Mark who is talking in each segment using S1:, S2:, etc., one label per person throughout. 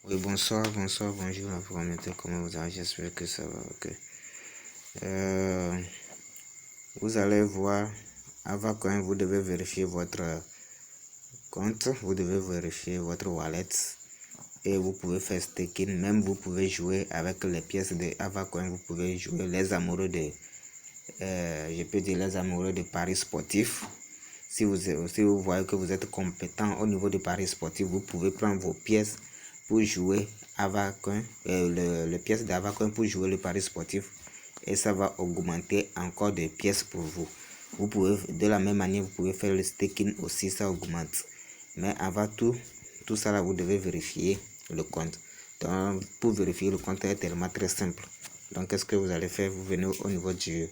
S1: Oui, bonsoir, bonjour, la communauté, comment vous allez? J'espère que ça va, ok. Euh, Vous allez voir, avant quand vous devez vérifier votre compte, vous devez vérifier votre wallet et vous pouvez faire staking, même vous pouvez jouer avec les pièces de Avacoin, vous pouvez jouer les amoureux de, je peux dire les amoureux de paris sportifs. Si vous voyez que vous êtes compétent au niveau de paris sportif, vous pouvez prendre vos pièces pour jouer Avacoin, les pièces d'Avacoin pour jouer le paris sportif et ça va augmenter encore des pièces pour vous. Vous pouvez, de la même manière, vous pouvez faire le staking aussi, ça augmente. Mais avant tout ça là, vous devez vérifier le compte. Donc, pour vérifier le compte est tellement très simple. Donc, qu'est-ce que vous allez faire? Vous venez au niveau du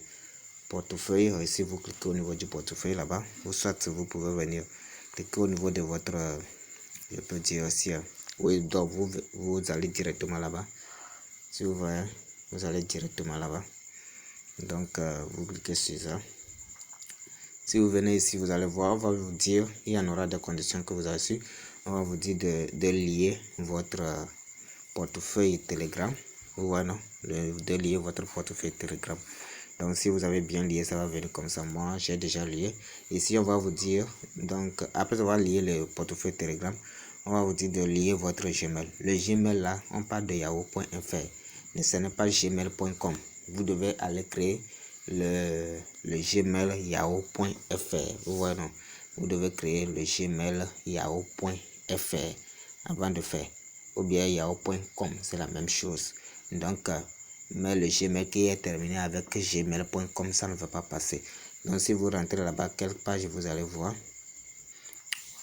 S1: portefeuille. Ici, vous cliquez au niveau du portefeuille là-bas. Ou soit vous pouvez venir cliquer au niveau de votre, je peux dire aussi, oui, donc vous allez directement là-bas. Si vous voyez, vous allez directement là-bas. Donc, vous cliquez sur ça. Si vous venez ici, vous allez voir, on va vous dire, il y en aura des conditions que vous avez su. On va vous dire de lier votre portefeuille Telegram. Ou non, de lier votre portefeuille Telegram. Donc, si vous avez bien lié, ça va venir comme ça. Moi, j'ai déjà lié. Ici, on va vous dire, donc, après avoir lié le portefeuille Telegram, on va vous dire de lier votre Gmail. Le Gmail, là, on parle de yahoo.fr. Mais ce n'est pas gmail.com. Vous devez aller créer le Gmail yahoo.fr. Vous voyez, non? Vous devez créer le Gmail yahoo.fr avant de faire. Ou bien yahoo.com, c'est la même chose. Donc, mais le Gmail qui est terminé avec gmail.com, ça ne va pas passer. Donc, si vous rentrez là-bas, quelle page vous allez voir?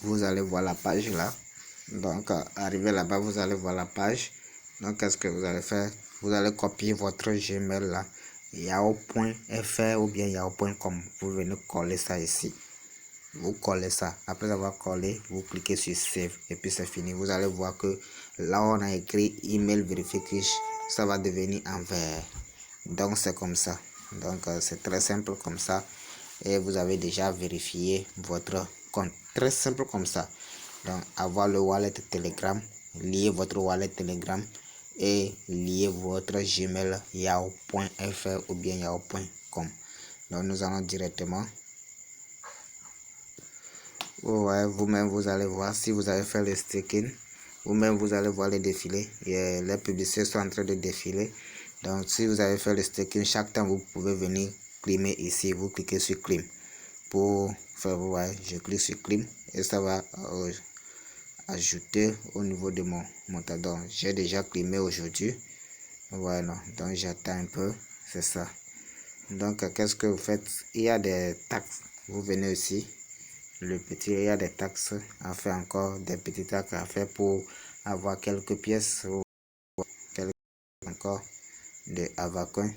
S1: Vous allez voir la page là. Donc, arrivé là-bas, vous allez voir la page. Donc, qu'est-ce que vous allez faire? Vous allez copier votre Gmail là, yahoo.fr ou bien yahoo.com. Vous venez coller ça ici. Vous collez ça. Après avoir collé, vous cliquez sur Save et puis c'est fini. Vous allez voir que là, on a écrit Email Verification. Ça va devenir en vert. Donc, c'est comme ça. Donc, c'est très simple comme ça. Et vous avez déjà vérifié votre compte. Très simple comme ça. Donc, avoir le wallet Telegram, lier votre wallet Telegram et lier votre Gmail yahoo.fr ou bien yahoo.com. Donc, nous allons directement. Ouais, vous-même, vous allez voir si vous avez fait le staking. Vous-même, vous allez voir les défilés. Et les publicités sont en train de défiler. Donc, si vous avez fait le staking, chaque temps, vous pouvez venir climer ici. Vous cliquez sur Clim. Pour faire, vous voyez, je clique sur Clim et ça va ajouter au niveau de mon montador. J'ai déjà climé aujourd'hui. Voilà, donc j'attends un peu. C'est ça. Donc, qu'est-ce que vous faites? Il y a des taxes. Vous venez ici. Le petit, il y a des taxes à faire encore, des petits taxes à faire pour avoir quelques pièces ou quelques encore de Avacoin.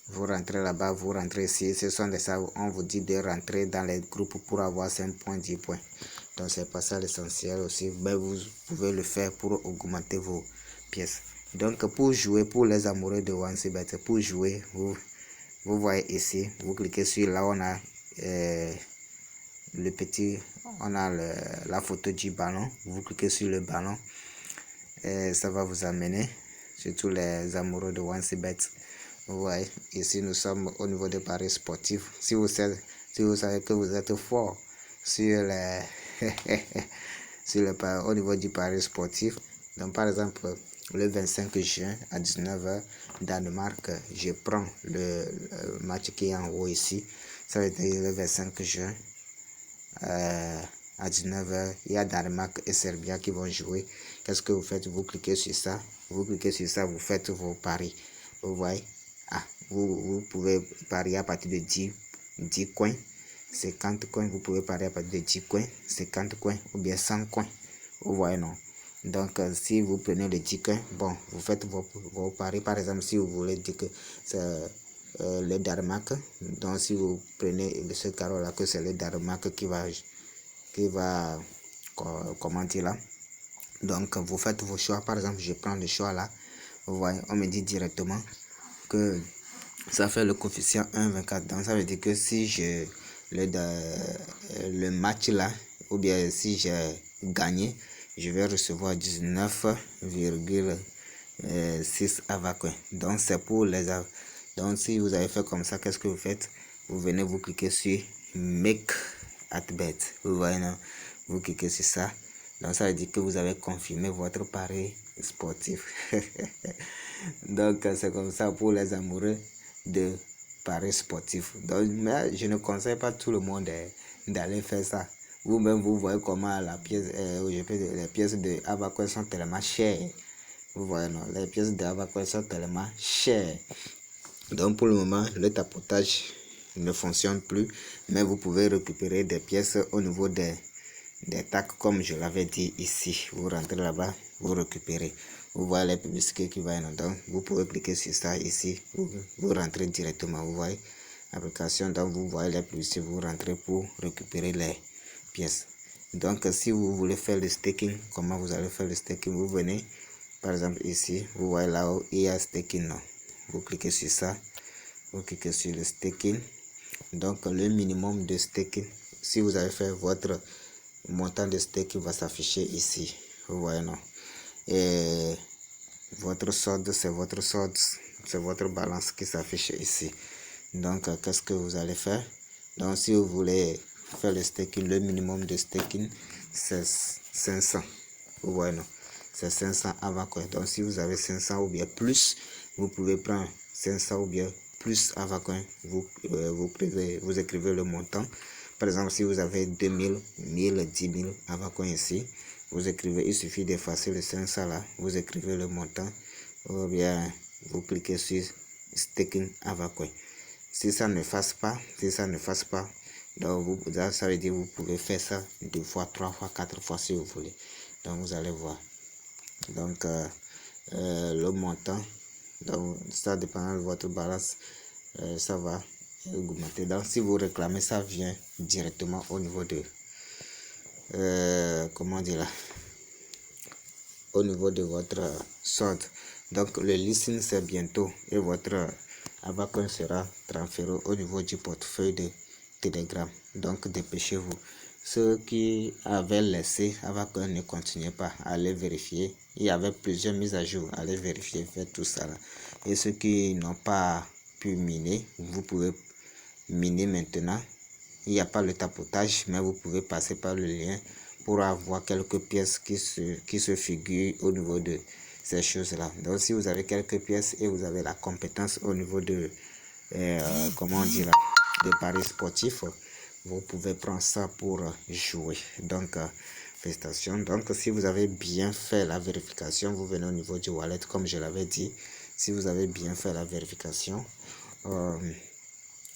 S1: Vous rentrez là-bas, vous rentrez ici, ce sont des ça, on vous dit de rentrer dans les groupes pour avoir 5 points, 10 points. Donc c'est pas ça l'essentiel aussi, mais vous pouvez le faire pour augmenter vos pièces. Donc pour jouer, pour les amoureux de OneCBet, pour jouer, vous voyez ici, vous cliquez sur là, on a le petit, on a la photo du ballon. Vous cliquez sur le ballon et ça va vous amener, surtout les amoureux de OneCBet. Vous voyez, ici nous sommes au niveau des paris sportifs. Si vous savez que vous êtes fort sur les au niveau du pari sportif. Donc par exemple, le 25 juin à 19h, Danemark, je prends le match qui est en haut ici. Ça veut dire le 25 juin. À 19h, il y a Danemark et Serbia qui vont jouer. Qu'est-ce que vous faites? Vous cliquez sur ça. Vous cliquez sur ça, vous faites vos paris. Vous voyez? Vous pouvez parier à partir de 10 coins, 50 coins. Vous pouvez parier à partir de 10 coins, 50 coins ou bien 100 coins. Vous voyez, non? Donc, si vous prenez les 10 coins, bon, vous faites vos paris. Par exemple, si vous voulez dire que c'est le Danemark, donc si vous prenez ce carreau là, que c'est le Danemark qui va commenter là. Donc, vous faites vos choix. Par exemple, je prends le choix là. Vous voyez, on me dit directement que ça fait le coefficient 1,24. Donc, ça veut dire que si le match là, ou bien si j'ai gagné, je vais recevoir 19,6 Avacoin. Donc c'est pour les donc si vous avez fait comme ça, qu'est-ce que vous faites? Vous venez, vous cliquez sur Make at Bet. Vous voyez, non? Vous cliquez sur ça. Donc ça veut dire que vous avez confirmé votre pari sportif. Donc c'est comme ça pour les amoureux de paris sportifs. Donc, mais je ne conseille pas tout le monde d'aller faire ça. Vous-même, vous voyez comment les pièces de Avacoin sont tellement chères. Vous voyez, non? Les pièces de Avacoin sont tellement chères. Donc pour le moment, le tapotage ne fonctionne plus, mais vous pouvez récupérer des pièces au niveau des tacs, comme je l'avais dit ici. Vous rentrez là-bas, vous récupérez. Vous voyez les publicités qui vont. Donc vous pouvez cliquer sur ça ici, vous rentrez directement. Vous voyez l'application, donc vous voyez les publicités, vous rentrez pour récupérer les pièces. Donc si vous voulez faire le staking, comment vous allez faire le staking? Vous venez par exemple ici, vous voyez là où il y a staking. Non. Vous cliquez sur ça, vous cliquez sur le staking. Donc le minimum de staking, si vous avez fait votre montant de staking, va s'afficher ici. Vous voyez, non? Et votre solde, c'est votre solde, c'est votre balance qui s'affiche ici. Donc qu'est-ce que vous allez faire? Donc si vous voulez faire le staking, le minimum de staking c'est 500. Vous voyez, non? C'est 500 Avacoin. Donc si vous avez 500 ou bien plus, vous pouvez prendre 500 ou bien plus Avacoin. Vous écrivez le montant. Par exemple, si vous avez 2000, 1000, 10 000 Avacoin ici, vous écrivez, il suffit d'effacer le 500 là, vous écrivez le montant, ou bien vous cliquez sur staking Avacoin. Si ça ne fasse pas, donc ça veut dire que vous pouvez faire ça 2 fois, 3 fois, 4 fois si vous voulez. Donc vous allez voir. Donc le montant, donc ça dépend de votre balance, ça va augmenter. Donc si vous réclamez, ça vient directement au niveau de comment dire là, au niveau de votre solde. Donc le listing c'est bientôt et votre Avacoin sera transféré au niveau du portefeuille de Telegram. Donc dépêchez-vous. Ceux qui avaient laissé Avacoin, ne continuez pas à aller vérifier. Il y avait plusieurs mises à jour. Allez vérifier, faites tout ça là. Et ceux qui n'ont pas pu miner, vous pouvez miner maintenant. Il n'y a pas le tapotage, mais vous pouvez passer par le lien pour avoir quelques pièces qui se figurent au niveau de ces choses-là. Donc si vous avez quelques pièces et vous avez la compétence au niveau de, comment on dit là, de paris sportifs, vous pouvez prendre ça pour jouer. Donc, félicitations. Donc, si vous avez bien fait la vérification, vous venez au niveau du wallet, comme je l'avais dit. Si vous avez bien fait la vérification,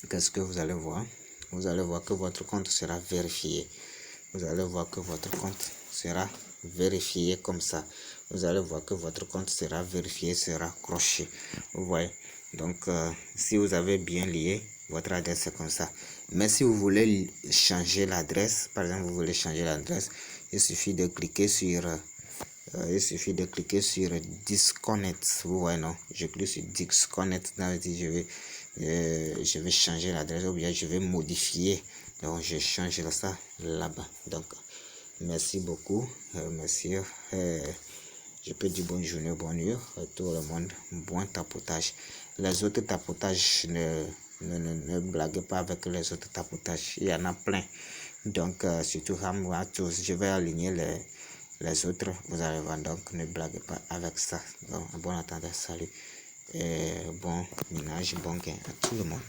S1: qu'est-ce que vous allez voir? Vous allez voir que votre compte sera vérifié. Vous allez voir que votre compte sera vérifié comme ça. Vous allez voir que votre compte sera vérifié, sera croché. Vous voyez. Donc, si vous avez bien lié, votre adresse c'est comme ça. Mais si vous voulez changer l'adresse, par exemple, vous voulez changer l'adresse, il suffit de cliquer sur Disconnect. Vous voyez, non? Je clique sur Disconnect. Je vais changer l'adresse ou bien je vais modifier. Donc, je change ça là-bas. Donc, merci beaucoup. Merci. Je peux dire bonne journée, bonne nuit à tout le monde. Bon tapotage. Les autres tapotages, ne blaguez pas avec les autres tapotages. Il y en a plein. Donc, surtout à tous, je vais aligner les autres. Vous allez voir. Donc, ne blaguez pas avec ça. Donc, bon attendant, salut. Et bon minage, bon gain à tout le monde.